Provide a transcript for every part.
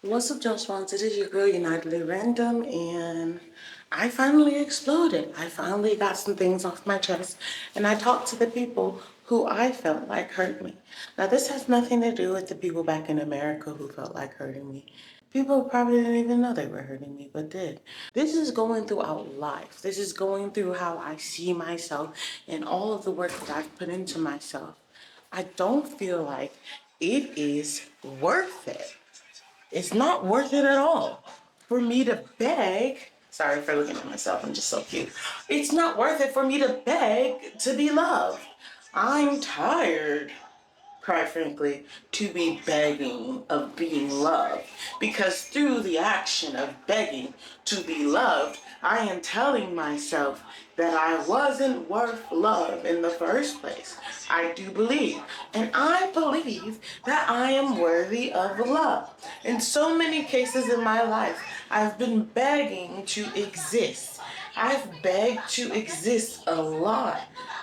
What's up, Joe Swans? It is your girl, Unitedly Random, and I finally exploded. I finally got some things off my chest, and I talked to the people who I felt like hurt me. Now, this has nothing to do with the people back in America who felt like hurting me. People probably didn't even know they were hurting me, but did. This is going throughout life. This is going through how I see myself and all of the work that I've put into myself. I don't feel like it is worth it. It's not worth it at all for me to beg. Sorry for looking at myself, I'm just so cute. It's not worth it for me to beg to be loved. I'm tired, quite frankly, to be begging of being loved. Because through the action of begging to be loved, I am telling myself that I wasn't worth love in the first place. I do believe. And I believe that I am worthy of love. In so many cases in my life, I've been begging to exist. I've begged to exist a lot.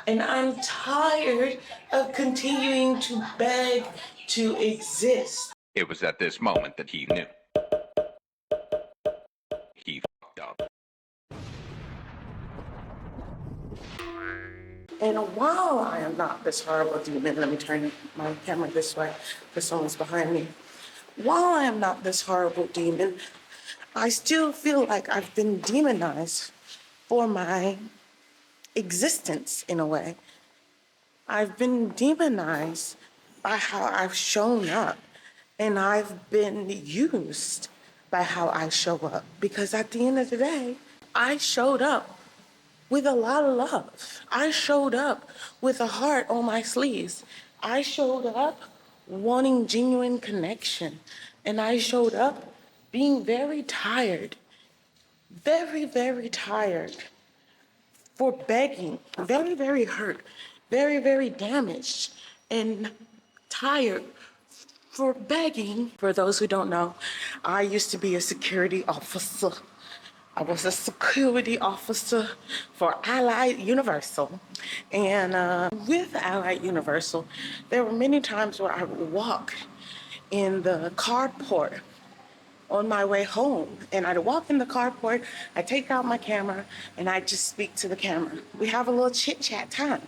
And I'm tired of continuing to beg to exist. It was at this moment that he knew. He fucked up. And while I am not this horrible demon, let me turn my camera this way because someone's behind me. While I am not this horrible demon, I still feel like I've been demonized for my existence in a way. I've been demonized by how I've shown up, and I've been used by how I show up. Because at the end of the day, I showed up with a lot of love. I showed up with a heart on my sleeves. I showed up wanting genuine connection. And I showed up being very tired, very, very tired for begging, very, very hurt, very, very damaged, and tired for begging. For those who don't know, I used to be a security officer. I was a security officer for Allied Universal. And with Allied Universal, there were many times where I would walk in the carport on my way home. And I'd walk in the carport, I'd take out my camera, and I'd just speak to the camera. We have a little chit-chat time.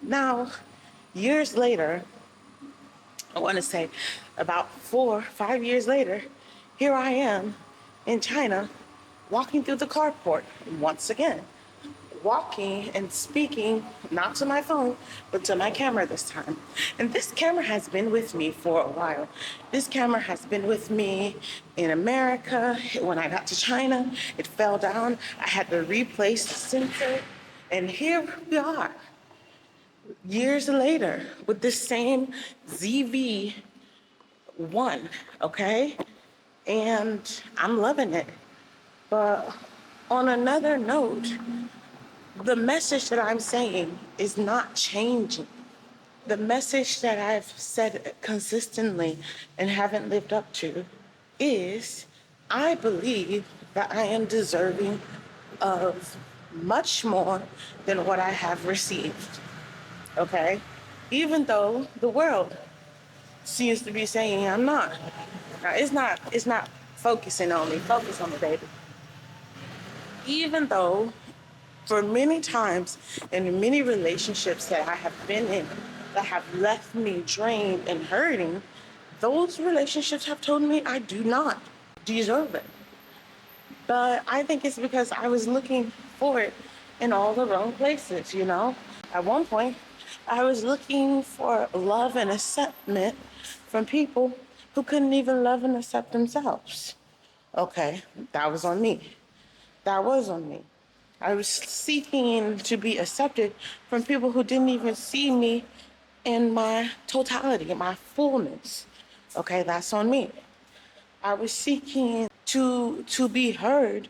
Now, years later, I want to say about 4-5 years later, here I am in China, walking through the carport once again. Walking and speaking, not to my phone, but to my camera this time. And this camera has been with me for a while. This camera has been with me in America. When I got to China, it fell down. I had to replace the sensor. And here we are, years later, with this same ZV-1, okay? And I'm loving it. But on another note, the message that I'm saying is not changing. The message that I've said consistently and haven't lived up to is I believe that I am deserving of much more than what I have received. Okay? Even though the world seems to be saying I'm not. Now, it's not focusing on me. Focus on me, baby. Even though for many times in many relationships that I have been in that have left me drained and hurting, those relationships have told me I do not deserve it. But I think it's because I was looking for it in all the wrong places, you know? At one point, I was looking for love and acceptance from people who couldn't even love and accept themselves. Okay, that was on me. That was on me. I was seeking to be accepted from people who didn't even see me in my totality, in my fullness. Okay, that's on me. I was seeking to be heard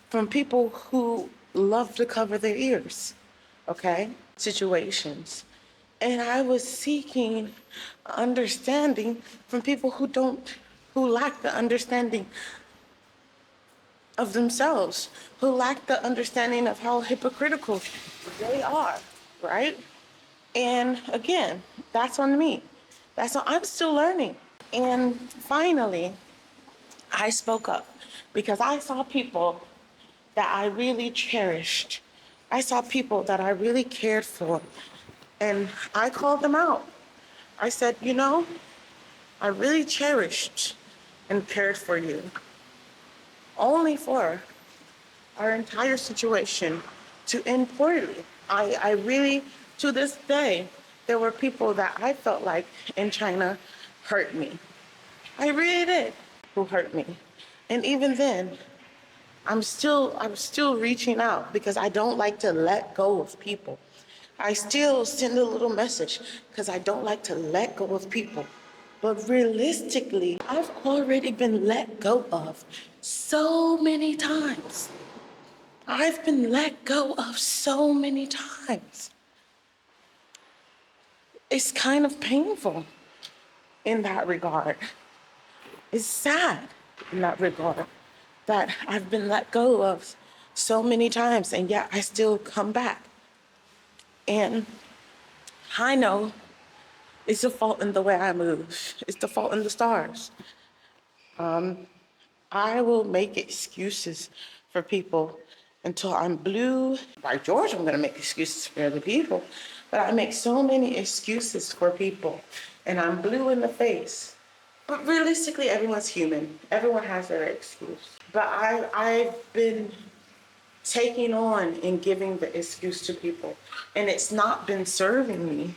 from people who love to cover their ears. Okay, situations. And I was seeking understanding from people who lack the understanding of themselves, who lack the understanding of how hypocritical they are, right? And again, that's on me. I'm still learning. And finally, I spoke up because I saw people that I really cherished. I saw people that I really cared for, and I called them out. I said, you know, I really cherished and cared for you, only for our entire situation to end poorly. I really, to this day, there were people that I felt like in China hurt me. I really did, who hurt me. And even then, I'm still reaching out because I don't like to let go of people. I still send a little message because I don't like to let go of people. But realistically, I've already been let go of so many times. I've been let go of so many times. It's kind of painful in that regard. It's sad in that regard that I've been let go of so many times and yet I still come back. And I know it's the fault in the way I move. It's the fault in the stars. I will make excuses for people until I'm blue. By George, I'm gonna make excuses for other people. But I make so many excuses for people and I'm blue in the face. But realistically, everyone's human. Everyone has their excuse. But I've been taking on and giving the excuse to people. And it's not been serving me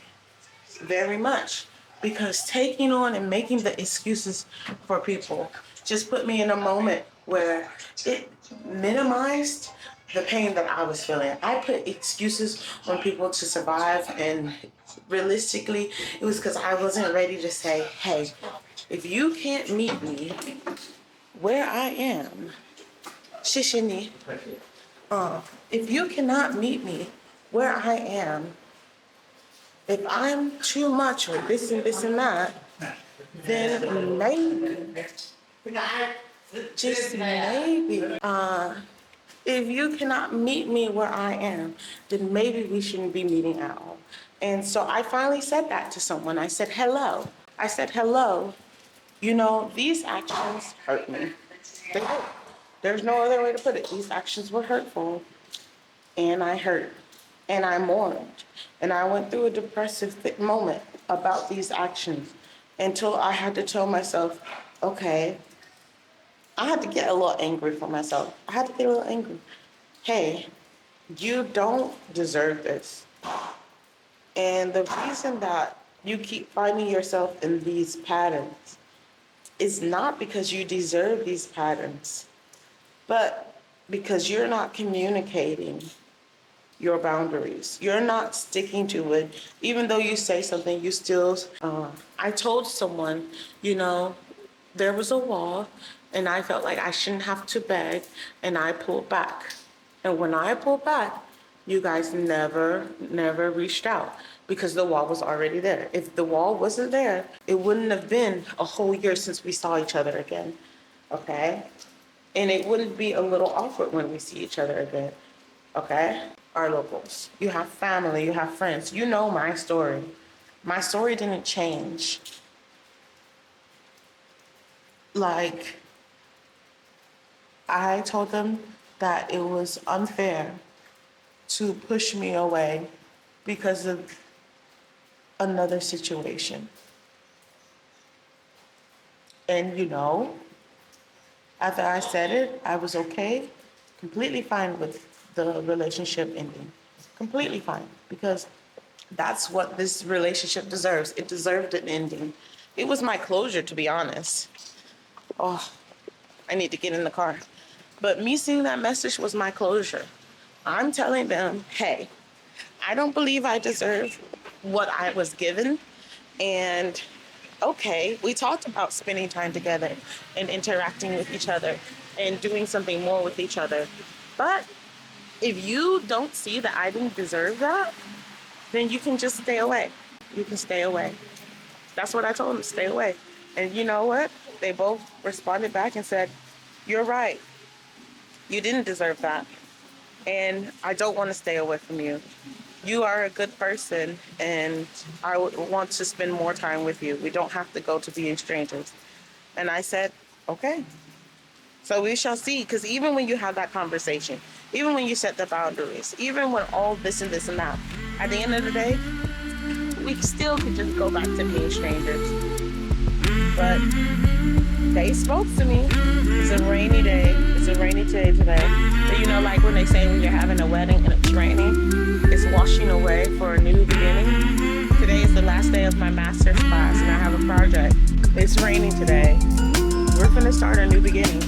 very much because taking on and making the excuses for people just put me in a moment where it minimized the pain that I was feeling. I put excuses on people to survive, and realistically, it was because I wasn't ready to say, hey, if you can't meet me where I am, Shishini, if you cannot meet me where I am, if I'm too much or this and that, then maybe, just maybe, if you cannot meet me where I am, then maybe we shouldn't be meeting at all. And so I finally said that to someone. I said, hello. I said, hello. You know, these actions hurt me. They hurt. There's no other way to put it. These actions were hurtful. And I hurt. And I mourned. And I went through a depressive moment about these actions until I had to tell myself, okay, I had to get a little angry for myself. I had to get a little angry. Hey, you don't deserve this. And the reason that you keep finding yourself in these patterns is not because you deserve these patterns, but because you're not communicating your boundaries. You're not sticking to it. Even though you say something, you still, I told someone, you know, there was a wall and I felt like I shouldn't have to beg and I pulled back. And when I pulled back, you guys never reached out because the wall was already there. If the wall wasn't there, it wouldn't have been a whole year since we saw each other again, okay? And it wouldn't be a little awkward when we see each other again, okay? Our locals, you have family, you have friends, you know my story. My story didn't change. Like, I told them that it was unfair to push me away because of another situation. And you know, after I said it, I was okay, completely fine with the relationship ending. Completely fine, because that's what this relationship deserves. It deserved an ending. It was my closure, to be honest. Oh, I need to get in the car. But me seeing that message was my closure. I'm telling them, hey, I don't believe I deserve what I was given. And okay, we talked about spending time together and interacting with each other and doing something more with each other. But if you don't see that I didn't deserve that, then you can just stay away. You can stay away. That's what I told them, stay away. And you know what? They both responded back and said, you're right. You didn't deserve that. And I don't want to stay away from you. You are a good person, and I would want to spend more time with you. We don't have to go to being strangers. And I said, okay. So we shall see. Because even when you have that conversation, even when you set the boundaries, even when all this and this and that, at the end of the day, we still could just go back to being strangers. But they spoke to me. It's a rainy day. It's a rainy day today. But you know, like when they say when you're having a wedding and it's raining, it's washing away for a new beginning. Today is the last day of my master's class and I have a project. It's raining today. We're gonna start a new beginning.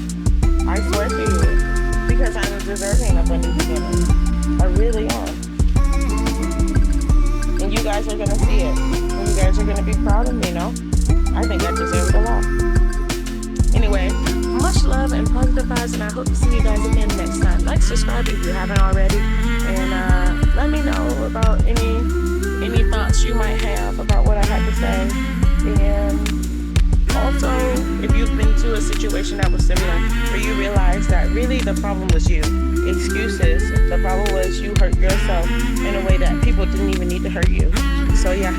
I swear to you, because I'm deserving of a new beginning. I really am. And you guys are gonna see it. And you guys are gonna be proud of me, no? I think I deserve it a lot. Anyway, much love and positive vibes, and I hope to see you guys again next time. Like, subscribe if you haven't already, and let me know about any thoughts you might have about what I had to say. And also, if you've been to a situation that was similar, where you realize that really the problem was you. Excuses. The problem was you hurt yourself in a way that people didn't even need to hurt you. So yeah.